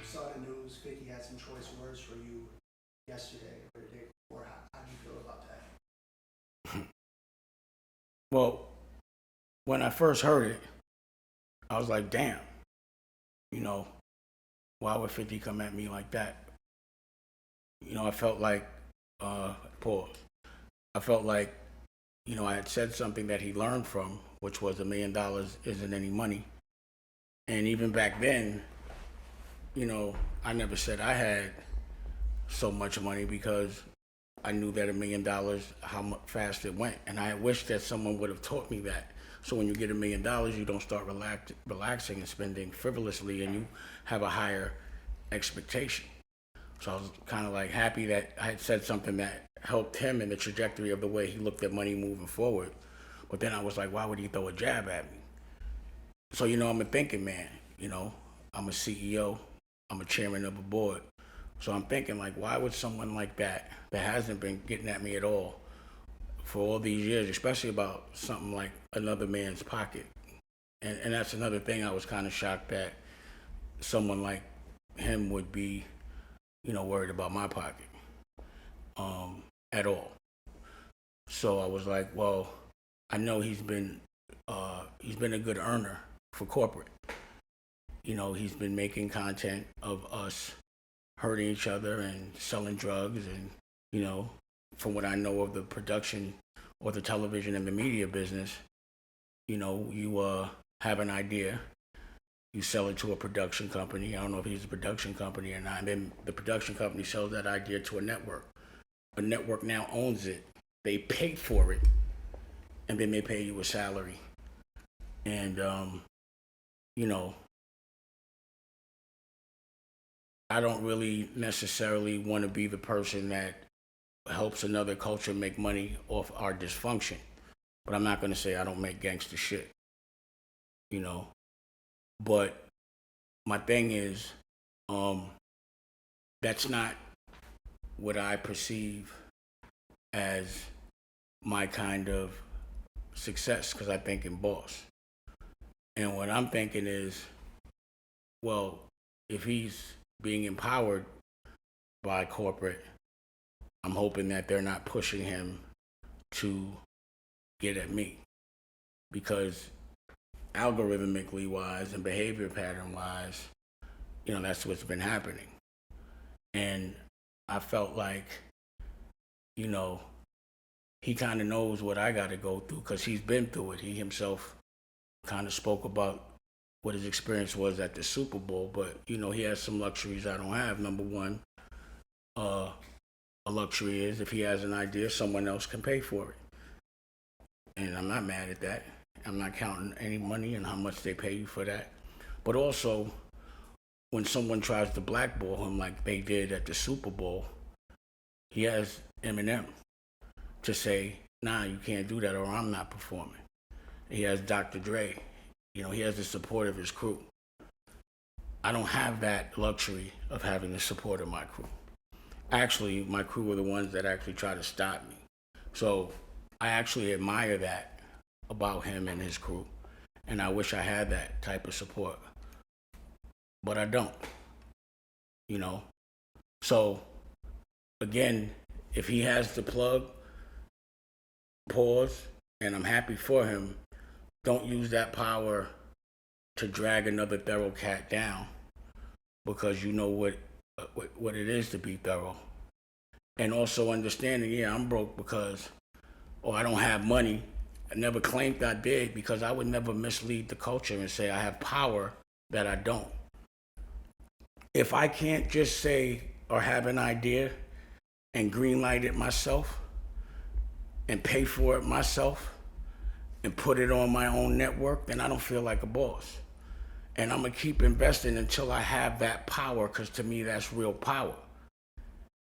Saw the news, 50 had some choice words for you yesterday or the day before. How do you feel about that? Well, when I first heard it, I was like, damn, you know, why would 50 come at me like that? I felt like, pause. I felt like, I had said something that he learned from, which was $1 million isn't any money. And even back then, I never said I had so much money because I knew that $1 million, how fast it went. And I wish that someone would have taught me that. So when you get $1 million, you don't start relaxing and spending frivolously, and you have a higher expectation. So I was kind of like happy that I had said something that helped him in the trajectory of the way he looked at money moving forward. But then I was like, why would he throw a jab at me? So, I'm a thinking man, I'm a CEO, I'm a chairman of a board. So I'm thinking like, why would someone like that hasn't been getting at me at all for all these years, especially about something like another man's pocket? And that's another thing I was kind of shocked that someone like him would be, worried about my pocket at all. So I was like, well, I know he's been a good earner for corporate. He's been making content of us hurting each other and selling drugs, and from what I know of the production or the television and the media business, you have an idea, you sell it to a production company. I don't know if he's a production company or not. And then the production company sells that idea to a network. A network now owns it. They pay for it, and then they pay you a salary. And I don't really necessarily want to be the person that helps another culture make money off our dysfunction. But I'm not going to say I don't make gangster shit, But my thing is, that's not what I perceive as my kind of success, because I think in boss. And what I'm thinking is, well, if he's being empowered by corporate, I'm hoping that they're not pushing him to get at me, because algorithmically wise and behavior pattern wise, that's what's been happening. And I felt like, he kind of knows what I got to go through because he's been through it. He himself kind of spoke about what his experience was at the Super Bowl, but he has some luxuries I don't have. Number one, a luxury is if he has an idea, someone else can pay for it. And I'm not mad at that. I'm not counting any money and how much they pay you for that. But also, when someone tries to blackball him like they did at the Super Bowl, he has Eminem to say, nah, you can't do that or I'm not performing. He has Dr. Dre. He has the support of his crew. I don't have that luxury of having the support of my crew. Actually, my crew are the ones that actually try to stop me. So I actually admire that about him and his crew. And I wish I had that type of support. But I don't. So, again, if he has the plug, pause, and I'm happy for him, don't use that power to drag another thorough cat down, because you know what it is to be thorough. And also understanding, I'm broke because, or I don't have money. I never claimed I did, because I would never mislead the culture and say I have power that I don't. If I can't just say or have an idea and greenlight it myself and pay for it myself and put it on my own network, then I don't feel like a boss. And I'm gonna keep investing until I have that power, because to me that's real power.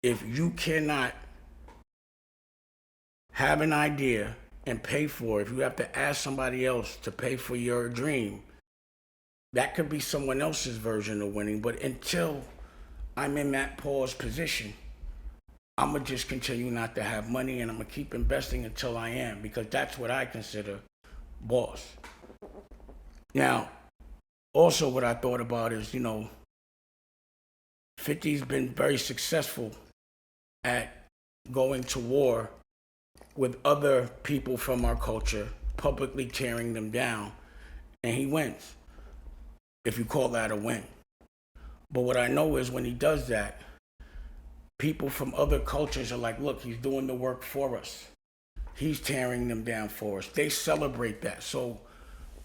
If you cannot have an idea and pay for it, if you have to ask somebody else to pay for your dream, that could be someone else's version of winning. But until I'm in that pause position, I'm going to just continue not to have money, and I'm going to keep investing until I am, because that's what I consider boss. Now, also what I thought about is, 50's been very successful at going to war with other people from our culture, publicly tearing them down, and he wins, if you call that a win. But what I know is when he does that, people from other cultures are like, look, he's doing the work for us. He's tearing them down for us. They celebrate that. So,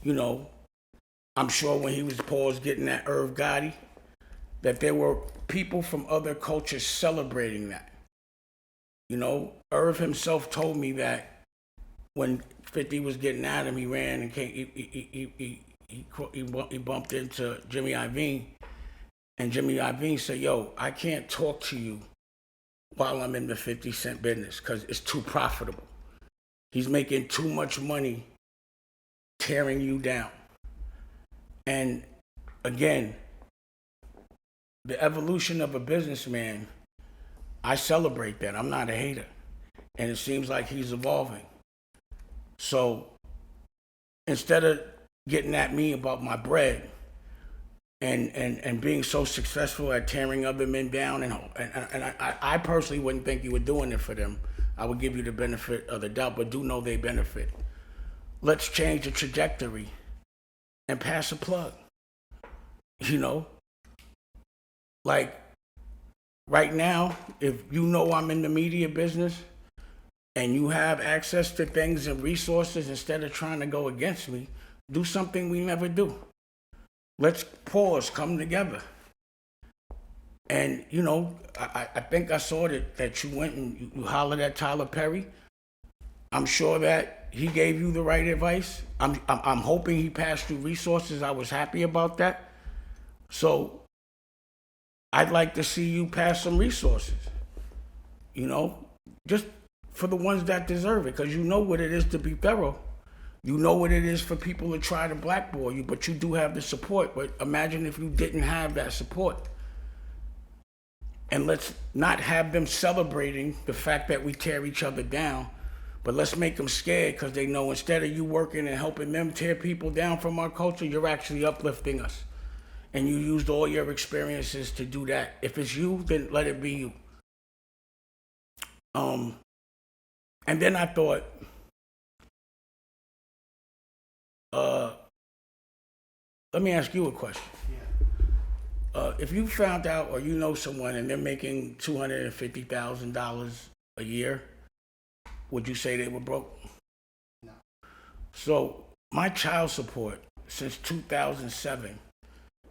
I'm sure when he was paused getting that Irv Gotti, that there were people from other cultures celebrating that. Irv himself told me that when 50 was getting at him, he ran and came, he bumped into Jimmy Iovine, and Jimmy Iovine said, yo, I can't talk to you while I'm in the 50 Cent business because it's too profitable. He's making too much money tearing you down. And again, the evolution of a businessman, I celebrate that. I'm not a hater. And it seems like he's evolving. So instead of getting at me about my bread and being so successful at tearing other men down, and I personally wouldn't think you were doing it for them. I would give you the benefit of the doubt, but do know they benefit. Let's change the trajectory and pass a plug. Like right now, if I'm in the media business and you have access to things and resources, instead of trying to go against me, do something we never do. Let's pause, come together. And, I think I saw that you went and you hollered at Tyler Perry. I'm sure that he gave you the right advice. I'm hoping he passed you resources. I was happy about that. So I'd like to see you pass some resources, just for the ones that deserve it, because you know what it is to be thorough. You know what it is for people to try to blackball you, but you do have the support. But imagine if you didn't have that support. And let's not have them celebrating the fact that we tear each other down, but let's make them scared because they know instead of you working and helping them tear people down from our culture, you're actually uplifting us. And you used all your experiences to do that. If it's you, then let it be you. And then I thought, let me ask you a question. Yeah. If you found out or you know someone and they're making $250,000 a year, would you say they were broke? No. So my child support since 2007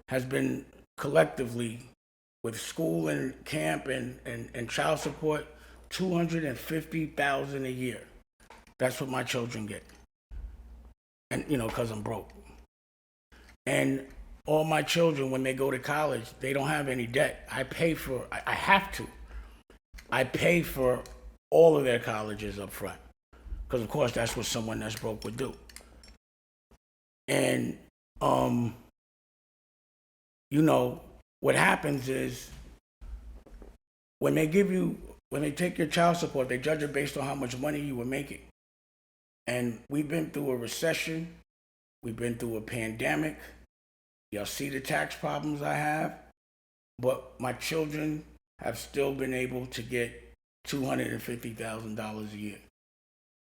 has been collectively, with school and camp and child support, $250,000 a year. That's what my children get. And because I'm broke. And all my children, when they go to college, they don't have any debt. I have to. I pay for all of their colleges up front. Because of course that's what someone that's broke would do. And what happens is when they take your child support, they judge it based on how much money you were making. And we've been through a recession. We've been through a pandemic. Y'all see the tax problems I have. But my children have still been able to get $250,000 a year.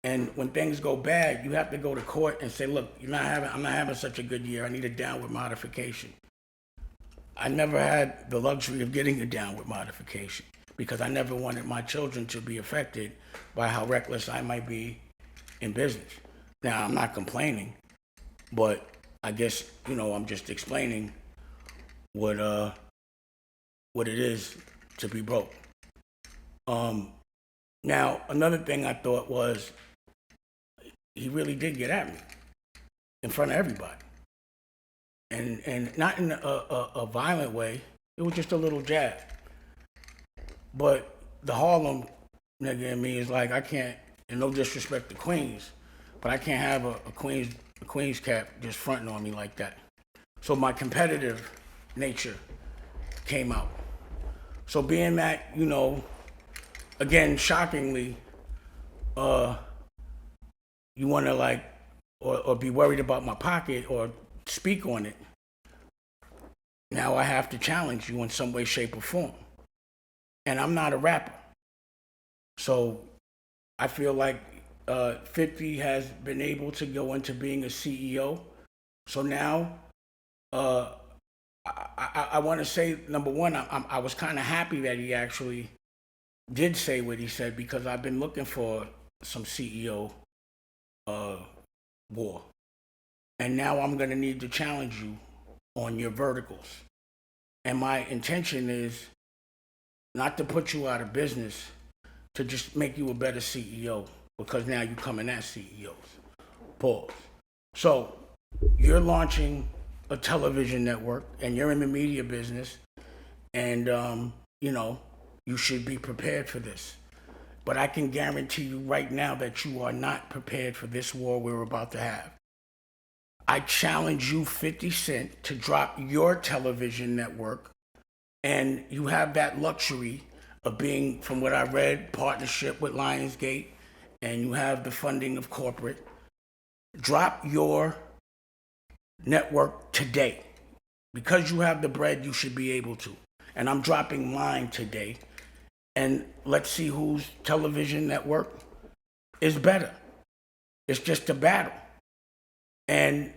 And when things go bad, you have to go to court and say, look, I'm not having such a good year. I need a downward modification. I never had the luxury of getting a downward modification because I never wanted my children to be affected by how reckless I might be in business. Now, I'm not complaining, but I guess, I'm just explaining what it is to be broke. Now, another thing I thought was he really did get at me in front of everybody. And not in a violent way. It was just a little jab. But the Harlem nigga in me is like, I can't, and no disrespect to Queens, but I can't have a Queens cap just fronting on me like that. So my competitive nature came out. So being that, again, shockingly, you want to like, or be worried about my pocket or speak on it. Now I have to challenge you in some way, shape, or form. And I'm not a rapper. So I feel like 50 has been able to go into being a CEO. So now I want to say, number one, I was kind of happy that he actually did say what he said, because I've been looking for some CEO war. And now I'm going to need to challenge you on your verticals. And my intention is not to put you out of business, to just make you a better CEO, because now you're coming at CEOs. Pause. So you're launching a television network and you're in the media business, and you should be prepared for this. But I can guarantee you right now that you are not prepared for this war we're about to have. I challenge you, 50 Cent, to drop your television network, and you have that luxury of being, from what I read, partnership with Lionsgate, and you have the funding of corporate. Drop your network today. Because you have the bread, you should be able to. And I'm dropping mine today. And let's see whose television network is better. It's just a battle. And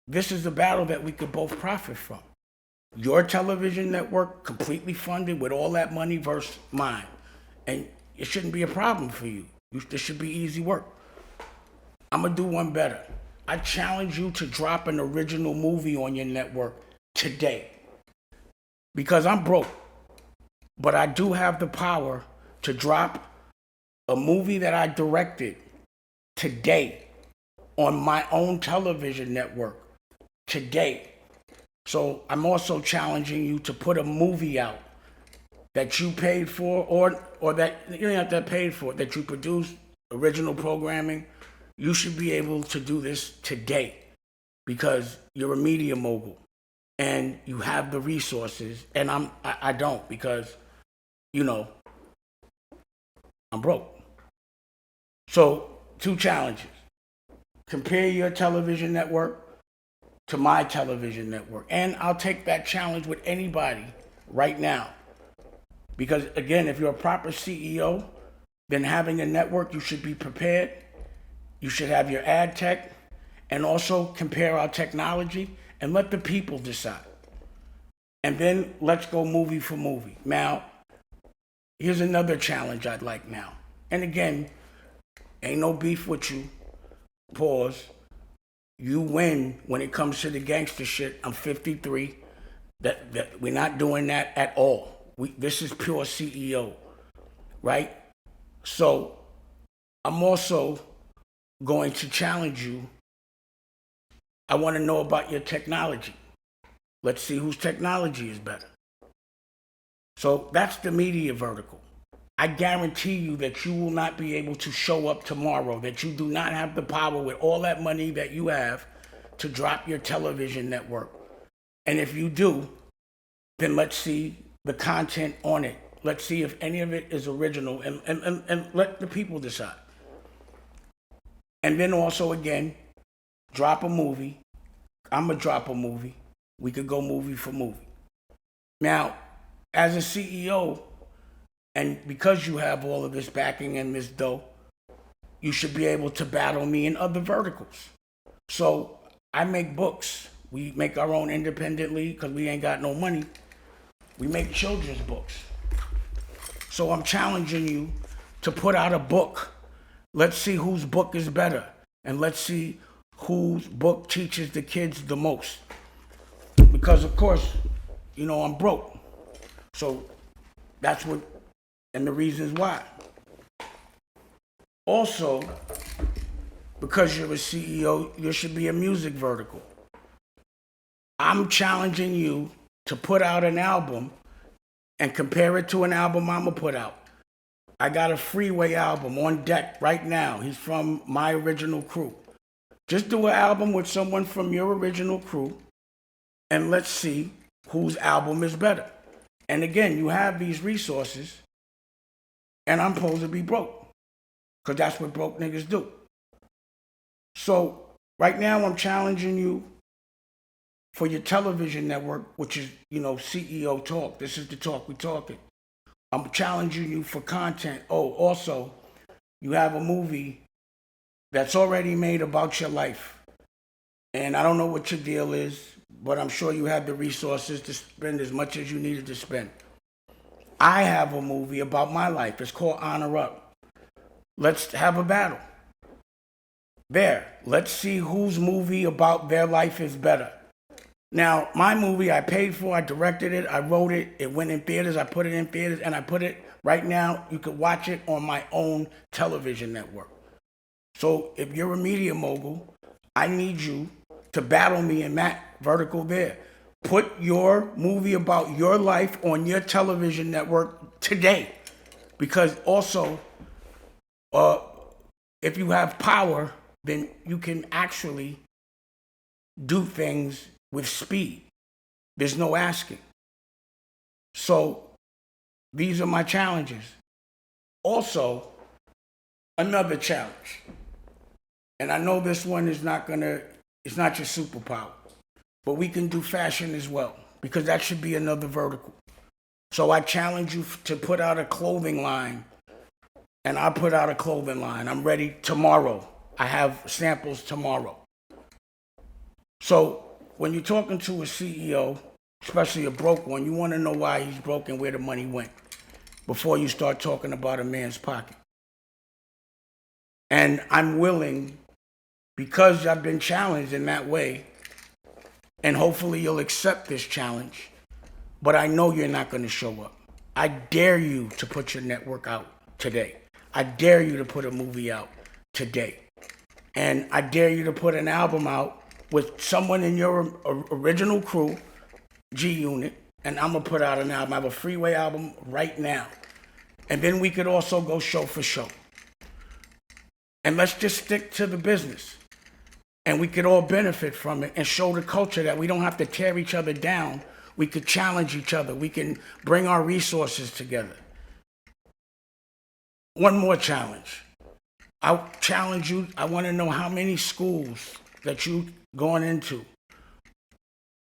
this is a battle that we could both profit from. Your television network completely funded with all that money versus mine. And it shouldn't be a problem for you. This should be easy work. I'm going to do one better. I challenge you to drop an original movie on your network today. Because I'm broke. But I do have the power to drop a movie that I directed today on my own television network today. So I'm also challenging you to put a movie out that you paid for, or that you don't have to pay for, that you produced, original programming. You should be able to do this today, because you're a media mogul and you have the resources, and I don't, because I'm broke. So 2 challenges. Compare your television network to my television network. And I'll take that challenge with anybody right now. Because again, if you're a proper CEO, then having a network, you should be prepared. You should have your ad tech, and also compare our technology and let the people decide. And then let's go movie for movie. Now, here's another challenge I'd like now. And again, ain't no beef with you. Pause. You win when it comes to the gangster shit. I'm 53. That we're not doing that at all. This is pure CEO, right? So I'm also going to challenge you. I want to know about your technology. Let's see whose technology is better. So that's the media vertical. I guarantee you that you will not be able to show up tomorrow, that you do not have the power with all that money that you have to drop your television network. And if you do, then let's see the content on it. Let's see if any of it is original, and let the people decide. And then also, again, drop a movie. I'm going to drop a movie. We could go movie for movie. Now, as a CEO, and because you have all of this backing and this dough, you should be able to battle me in other verticals. So I make books. We make our own independently because we ain't got no money. We make children's books. So I'm challenging you to put out a book. Let's see whose book is better. And let's see whose book teaches the kids the most. Because, of course, I'm broke. So that's what, and the reasons why. Also, because you're a CEO, there should be a music vertical. I'm challenging you to put out an album and compare it to an album I'm going to put out. I got a Freeway album on deck right now. He's from my original crew. Just do an album with someone from your original crew, and let's see whose album is better. And again, you have these resources. and I'm supposed to be broke, because that's what broke niggas do. So right now I'm challenging you for your television network, which is, CEO talk. This is the talk we talking. I'm challenging you for content. Oh, also, you have a movie that's already made about your life. And I don't know what your deal is, but I'm sure you have the resources to spend as much as you needed to spend. I have a movie about my life. It's called Honor Up. Let's have a battle. There. Let's see whose movie about their life is better. Now, my movie I paid for, I directed it, I wrote it, it went in theaters, I put it in theaters, and I put it right now, you could watch it on my own television network. So if you're a media mogul, I need you to battle me in that vertical there. Put your movie about your life on your television network today. Because also, if you have power, then you can actually do things with speed. There's no asking. So these are my challenges. Also, another challenge. And I know this one is it's not your superpower, but we can do fashion as well, because that should be another vertical. So I challenge you to put out a clothing line, and I put out a clothing line. I'm ready tomorrow. I have samples tomorrow. So when you're talking to a CEO, especially a broke one, you want to know why he's broke and where the money went before you start talking about a man's pocket. And I'm willing, because I've been challenged in that way, and hopefully you'll accept this challenge, but I know you're not going to show up. I dare you to put your network out today. I dare you to put a movie out today. And I dare you to put an album out with someone in your original crew, G Unit, and I'm going to put out an album. I have a Freeway album right now. And then we could also go show for show. And let's just stick to the business. And we could all benefit from it and show the culture that we don't have to tear each other down. We could challenge each other. We can bring our resources together. One more challenge. I challenge you. I want to know how many schools that you've gone into.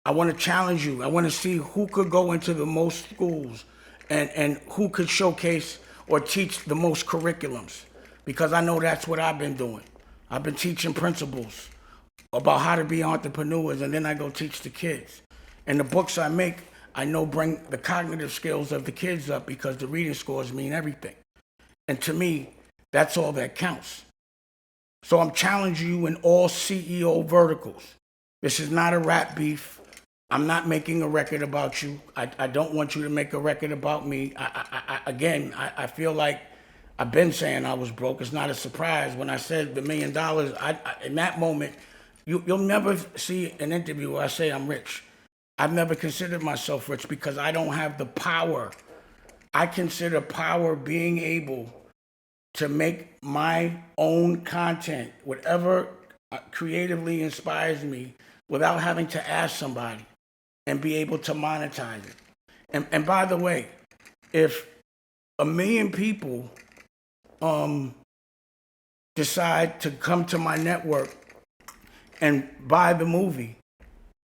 I want to challenge you. I want to see who could go into the most schools and who could showcase or teach the most curriculums. Because I know that's what I've been doing. I've been teaching principles about how to be entrepreneurs, and then I go teach the kids. And the books I make, I know bring the cognitive skills of the kids up, because the reading scores mean everything. And to me, that's all that counts. So I'm challenging you in all CEO verticals. This is not a rap beef. I'm not making a record about you. I don't want you to make a record about me. I feel like I've been saying I was broke. It's not a surprise. When I said the $1 million, in that moment, you'll never see an interview where I say I'm rich. I've never considered myself rich, because I don't have the power. I consider power being able to make my own content, whatever creatively inspires me, without having to ask somebody, and be able to monetize it. And by the way, if 1 million people decide to come to my network and buy the movie,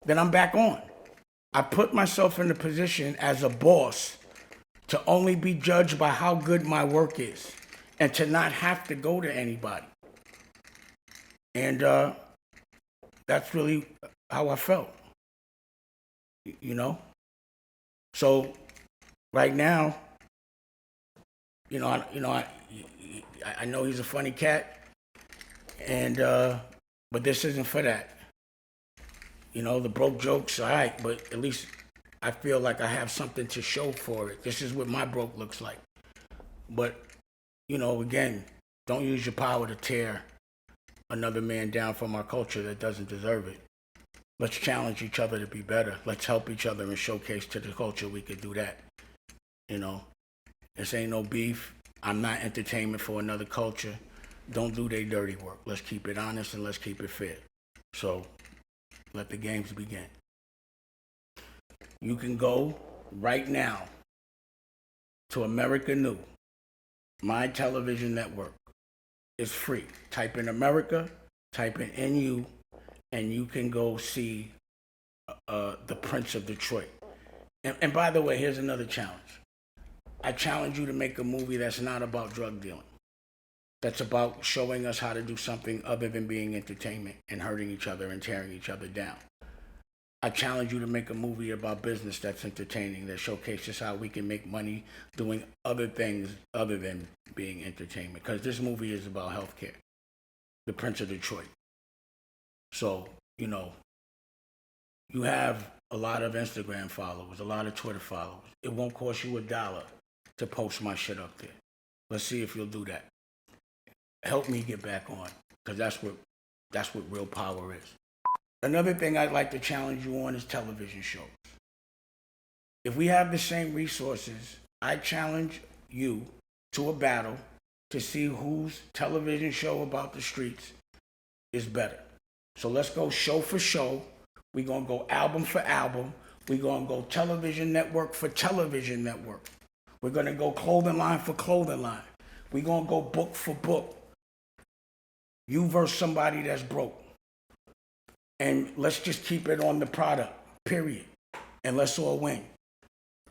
then I'm back on. I put myself in a position as a boss to only be judged by how good my work is, and to not have to go to anybody. And that's really how I felt, So right now, I know he's a funny cat, and but this isn't for that. The broke jokes, all right, but at least I feel like I have something to show for it. This is what my broke looks like. But, again, don't use your power to tear another man down from our culture that doesn't deserve it. Let's challenge each other to be better. Let's help each other and showcase to the culture we could do that. This ain't no beef. I'm not entertainment for another culture. Don't do their dirty work. Let's keep it honest and let's keep it fair. So, let the games begin. You can go right now to America New My television network is free. Type in America, type in NU, and you can go see The Prince of Detroit. And by the way, here's another challenge. I challenge you to make a movie that's not about drug dealing. That's about showing us how to do something other than being entertainment and hurting each other and tearing each other down. I challenge you to make a movie about business that's entertaining, that showcases how we can make money doing other things other than being entertainment. Because this movie is about healthcare. The Prince of Detroit. So, you have a lot of Instagram followers, a lot of Twitter followers. It won't cost you $1 to post my shit up there. Let's see if you'll do that. Help me get back on, because that's what real power is. Another thing I'd like to challenge you on is television shows. If we have the same resources, I challenge you to a battle to see whose television show about the streets is better. So let's go show for show. We're going to go album for album. We're going to go television network for television network. We're going to go clothing line for clothing line. We're going to go book for book. You versus somebody that's broke. And let's just keep it on the product, period. And let's all win.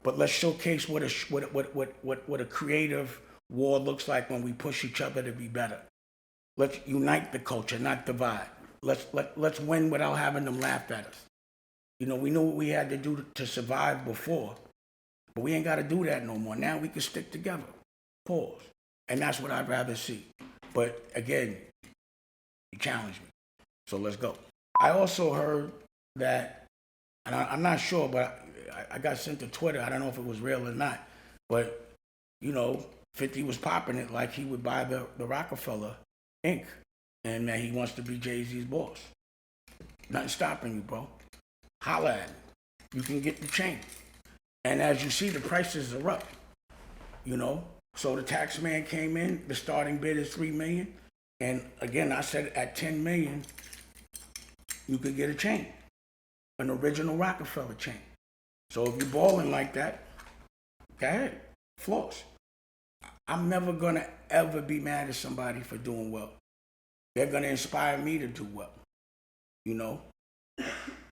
But let's showcase what a creative war looks like when we push each other to be better. Let's unite the culture, not divide. Let's win without having them laugh at us. We knew what we had to do to survive before, but we ain't got to do that no more. Now we can stick together. Pause. And that's what I'd rather see. But again, you challenge me. So let's go. I also heard that, and I'm not sure, but I got sent to Twitter. I don't know if it was real or not. But, 50 was popping it like he would buy the Roc-A-Fella Inc. And that he wants to be Jay-Z's boss. Nothing stopping you, bro. Holla at him. You can get the chain. And as you see, the prices are up. So the tax man came in. The starting bid is $3 million. And again, I said at $10 million, you could get a chain. An original Roc-A-Fella chain. So if you're balling like that, go ahead. Floss. I'm never going to ever be mad at somebody for doing well. They're going to inspire me to do well.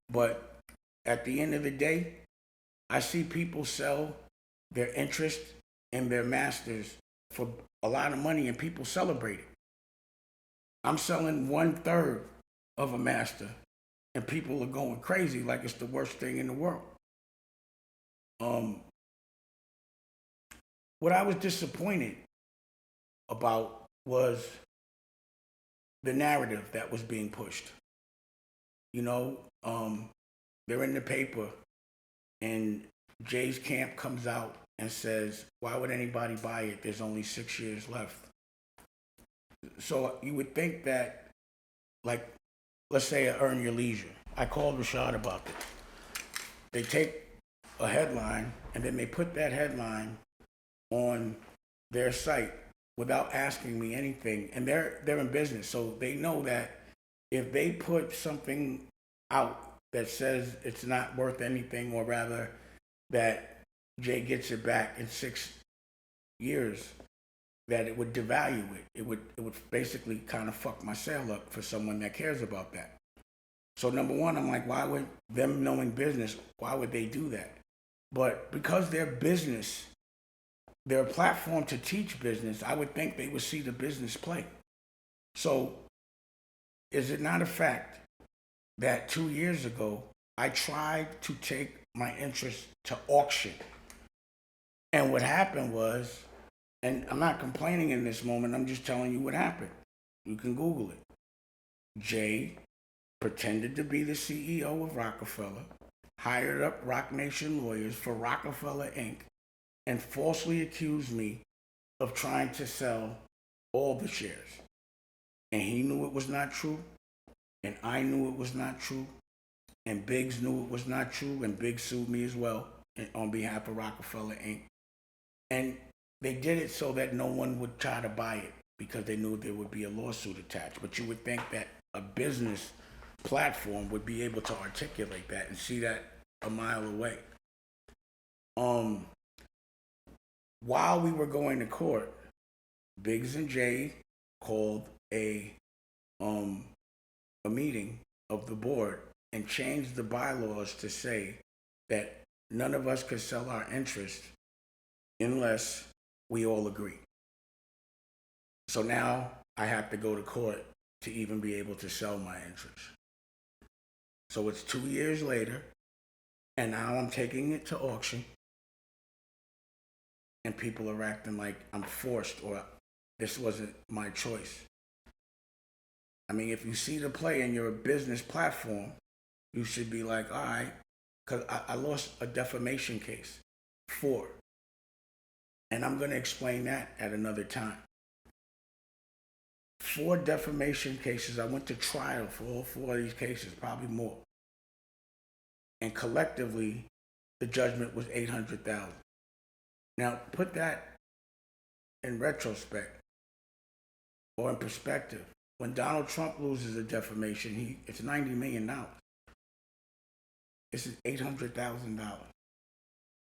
But at the end of the day, I see people sell their interest in their masters for a lot of money and people celebrate it. I'm selling 1/3 of a master and people are going crazy like it's the worst thing in the world. What I was disappointed about was the narrative that was being pushed. They're in the paper and Jay's camp comes out and says, why would anybody buy it? There's only 6 years left. So you would think that, like, let's say Earn Your Leisure. I called Rashad about this. They take a headline and then they put that headline on their site without asking me anything. And they're in business, so they know that if they put something out that says it's not worth anything, or rather that Jay gets it back in 6 years, that it would devalue it. It would basically kind of fuck my sale up for someone that cares about that. So number one, I'm like, why would them knowing business, why would they do that? But because they're business, they're a platform to teach business, I would think they would see the business play. So is it not a fact that 2 years ago, I tried to take my interest to auction? And what happened was, and I'm not complaining in this moment, I'm just telling you what happened. You can Google it. Jay pretended to be the CEO of Roc-A-Fella, hired up Roc Nation lawyers for Roc-A-Fella Inc., and falsely accused me of trying to sell all the shares. And he knew it was not true, and I knew it was not true, and Biggs knew it was not true, and Biggs sued me as well on behalf of Roc-A-Fella Inc. And they did it so that no one would try to buy it because they knew there would be a lawsuit attached. But you would think that a business platform would be able to articulate that and see that a mile away. While we were going to court, Biggs and Jay called a meeting of the board and changed the bylaws to say that none of us could sell our interest unless we all agree. So now I have to go to court to even be able to sell my interest. So it's 2 years later, and now I'm taking it to auction, and people are acting like I'm forced or this wasn't my choice. I mean, if you see the play and you're a business platform, you should be like, all right, because I lost a defamation case, 4. And I'm going to explain that at another time. 4 defamation cases. I went to trial for all 4 of these cases, probably more. And collectively, the judgment was $800,000. Now, put that in retrospect or in perspective. When Donald Trump loses a defamation, it's $90 million. This is $800,000.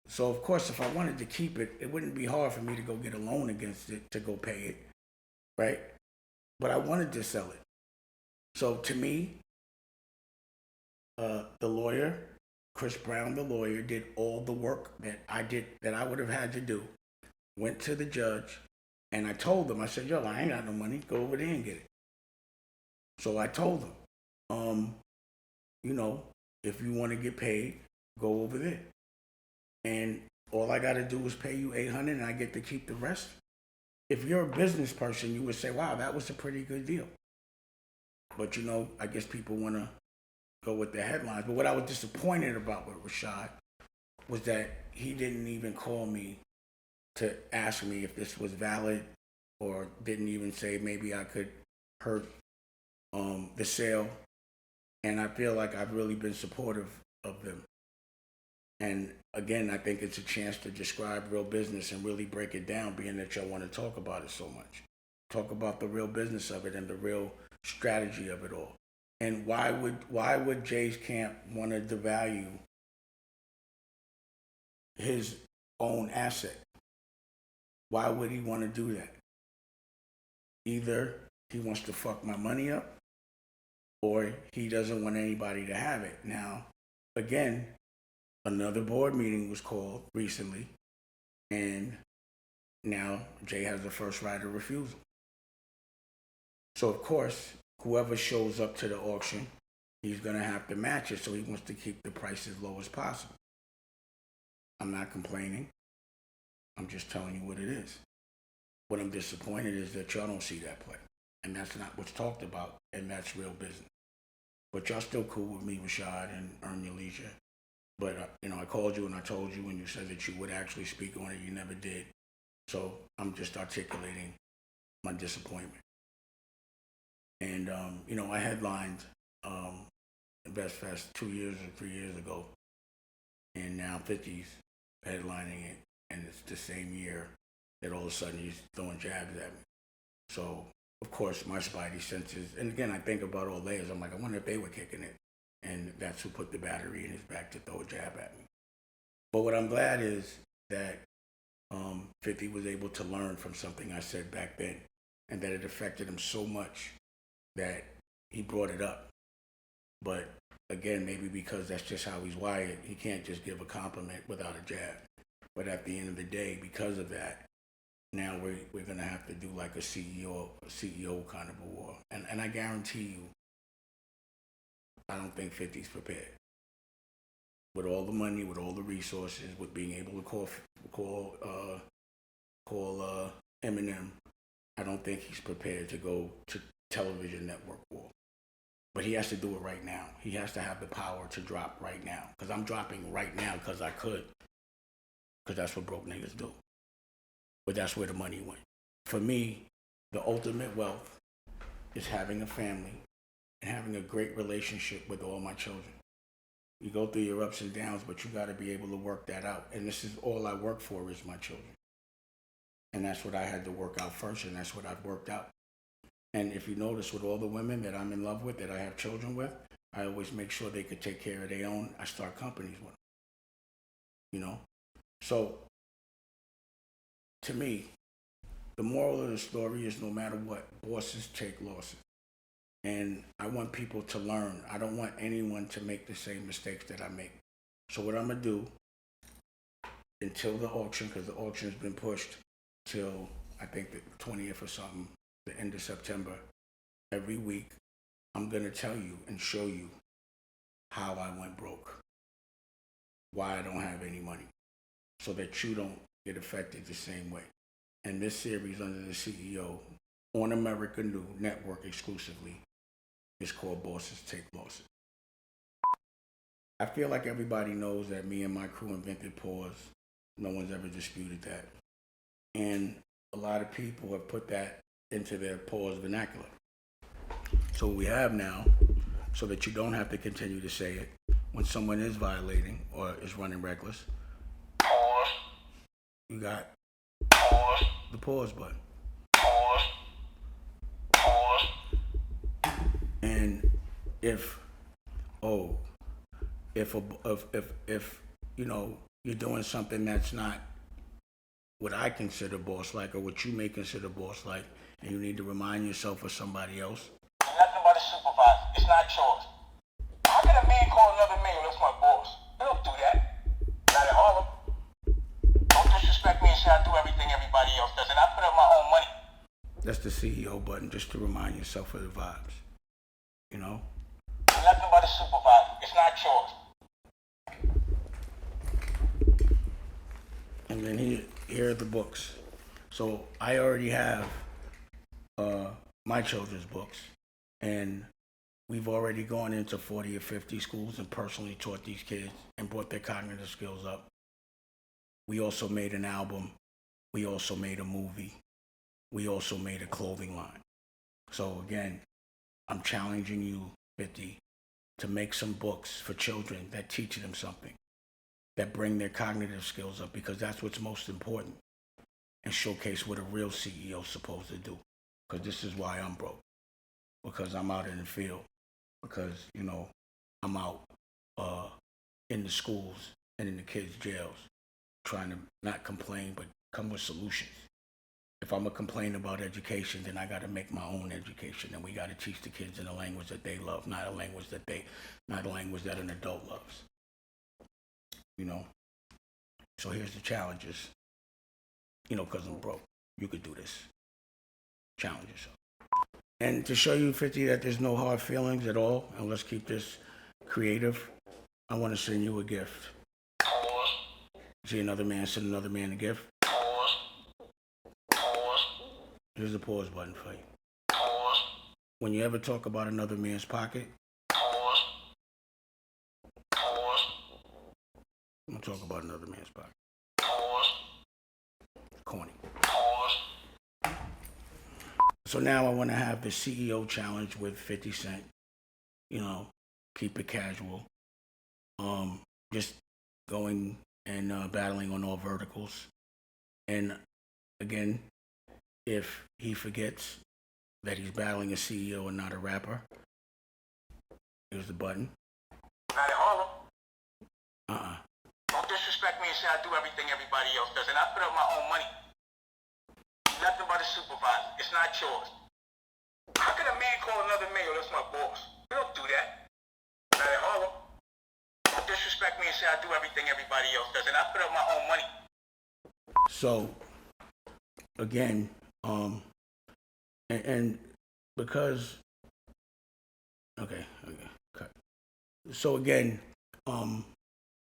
So, of course, if I wanted to keep it, it wouldn't be hard for me to go get a loan against it to go pay it, right? But I wanted to sell it. So, to me, the lawyer, Chris Brown, the lawyer, did all the work that I would have had to do. Went to the judge, and I told him, I said, yo, I ain't got no money. Go over there and get it. So I told him, if you want to get paid, go over there. And all I got to do is pay you $800 and I get to keep the rest. If you're a business person, you would say, wow, that was a pretty good deal. But, I guess people want to go with the headlines. But what I was disappointed about with Rashad was that he didn't even call me to ask me if this was valid, or didn't even say maybe I could hurt the sale. And I feel like I've really been supportive of them. And again, I think it's a chance to describe real business and really break it down, being that y'all want to talk about it so much. Talk about the real business of it and the real strategy of it all. And why would Jay's camp want to devalue his own asset? Why would he want to do that? Either he wants to fuck my money up, or he doesn't want anybody to have it. Now, again, another board meeting was called recently, and now Jay has the first right of refusal. So, of course, whoever shows up to the auction, he's going to have to match it, so he wants to keep the price as low as possible. I'm not complaining. I'm just telling you what it is. What I'm disappointed is that y'all don't see that play. And that's not what's talked about, and that's real business. But y'all still cool with me, Rashad, and Earn Your Leisure. But, I called you and I told you, and you said that you would actually speak on it. You never did. So I'm just articulating my disappointment. And, I headlined Invest Fest 2 years or 3 years ago. And now 50's headlining it. And it's the same year that all of a sudden he's throwing jabs at me. So, of course, my spidey senses, and again, I think about all layers. I'm like, I wonder if they were kicking it. And that's who put the battery in his back to throw a jab at me. But what I'm glad is that 50 was able to learn from something I said back then, and that it affected him so much that he brought it up. But again, maybe because that's just how he's wired, he can't just give a compliment without a jab. But at the end of the day, because of that, now we're going to have to do like a CEO kind of a war. And I guarantee you, I don't think 50's prepared. With all the money, with all the resources, with being able to call Eminem, I don't think he's prepared to go to television network war. But he has to do it right now. He has to have the power to drop right now. Because I'm dropping right now because I could. Because that's what broke niggas do. But that's where the money went. For me, the ultimate wealth is having a family and having a great relationship with all my children. You go through your ups and downs, but you got to be able to work that out. And this is all I work for is my children. And that's what I had to work out first, and that's what I've worked out. And if you notice, with all the women that I'm in love with, that I have children with, I always make sure they could take care of their own. I start companies with them. So, to me, the moral of the story is no matter what, bosses take losses. And I want people to learn. I don't want anyone to make the same mistakes that I make. So what I'm gonna do until the auction, because the auction's been pushed till I think the 20th or something, the end of September, every week, I'm gonna tell you and show you how I went broke, why I don't have any money, so that you don't get affected the same way. And this series under the CEO on American New Network exclusively is called Bosses Take Losses. I feel like everybody knows that me and my crew invented pause. No one's ever disputed that. And a lot of people have put that into their pause vernacular. So what we have now, so that you don't have to continue to say it, when someone is violating or is running reckless, pause. You got pause. The pause button. Pause. Pause. And if you know you're doing something that's not what I consider boss like or what you may consider boss like, and you need to remind yourself of somebody else. Nothing but a supervisor. It's not yours. How can a man call another man that's my boss? They don't do that. Not at Harlem. Don't disrespect me and say I do everything everybody else does, and I put up my own money. That's the CEO button, just to remind yourself of the vibes. You know? Nothing but a supervisor. It's not yours. And then here are the books. So I already have my children's books, and we've already gone into 40 or 50 schools and personally taught these kids and brought their cognitive skills up. We also made an album. We also made a movie. We also made a clothing line. So again, I'm challenging you, 50, to make some books for children that teach them something, that bring their cognitive skills up, because that's what's most important, and showcase what a real CEO is supposed to do. Because this is why I'm broke. Because I'm out in the field. Because, you know, I'm out in the schools and in the kids' jails, trying to not complain, but come with solutions. If I'm gonna complain about education, then I gotta make my own education, and we gotta teach the kids in a language that they love, not a language that an adult loves. You know? So here's the challenges. You know, because I'm broke. You could do this. Challenge yourself. And to show you, 50, that there's no hard feelings at all, and let's keep this creative, I want to send you a gift. Pause. See another man send another man a gift? Pause. Pause. Here's the pause button for you. Pause. When you ever talk about another man's pocket, Pause. Pause. I'm going to talk about another man's pocket. Pause. Corny. Pause. So now I want to have the CEO challenge with 50 Cent. You know, keep it casual. Just going and battling on all verticals. And again, if he forgets that he's battling a CEO and not a rapper, here's the button. Not at Harlem. Uh-uh. Don't disrespect me and say I do everything everybody else does, and I put up my own money. Nothing but a supervisor. It's not yours. How can a man call another man that's my boss? They don't do that. Not at Harlem. Don't disrespect me and say I do everything everybody else does, and I put up my own money. So, again, and because, okay, cut. So again, I'm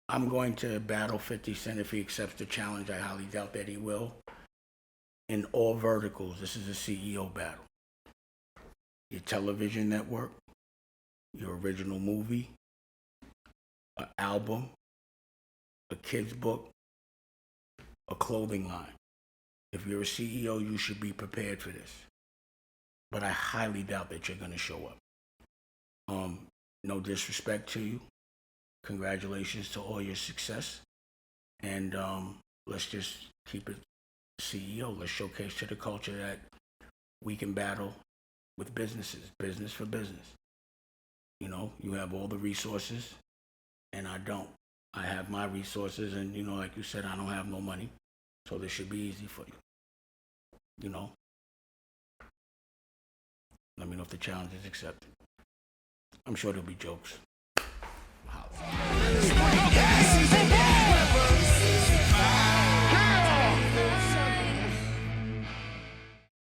going to battle 50 Cent if he accepts the challenge. I highly doubt that he will. In all verticals, this is a CEO battle. Your television network, your original movie, an album, a kid's book, a clothing line. If you're a CEO, you should be prepared for this. But I highly doubt that you're going to show up. No disrespect to you. Congratulations to all your success. And let's just keep it CEO. Let's showcase to the culture that we can battle with businesses, business for business. You know, you have all the resources, and I don't. I have my resources, and, you know, like you said, I don't have no money. So this should be easy for you. you know, let me know if the challenge is accepted. I'm sure there'll be jokes.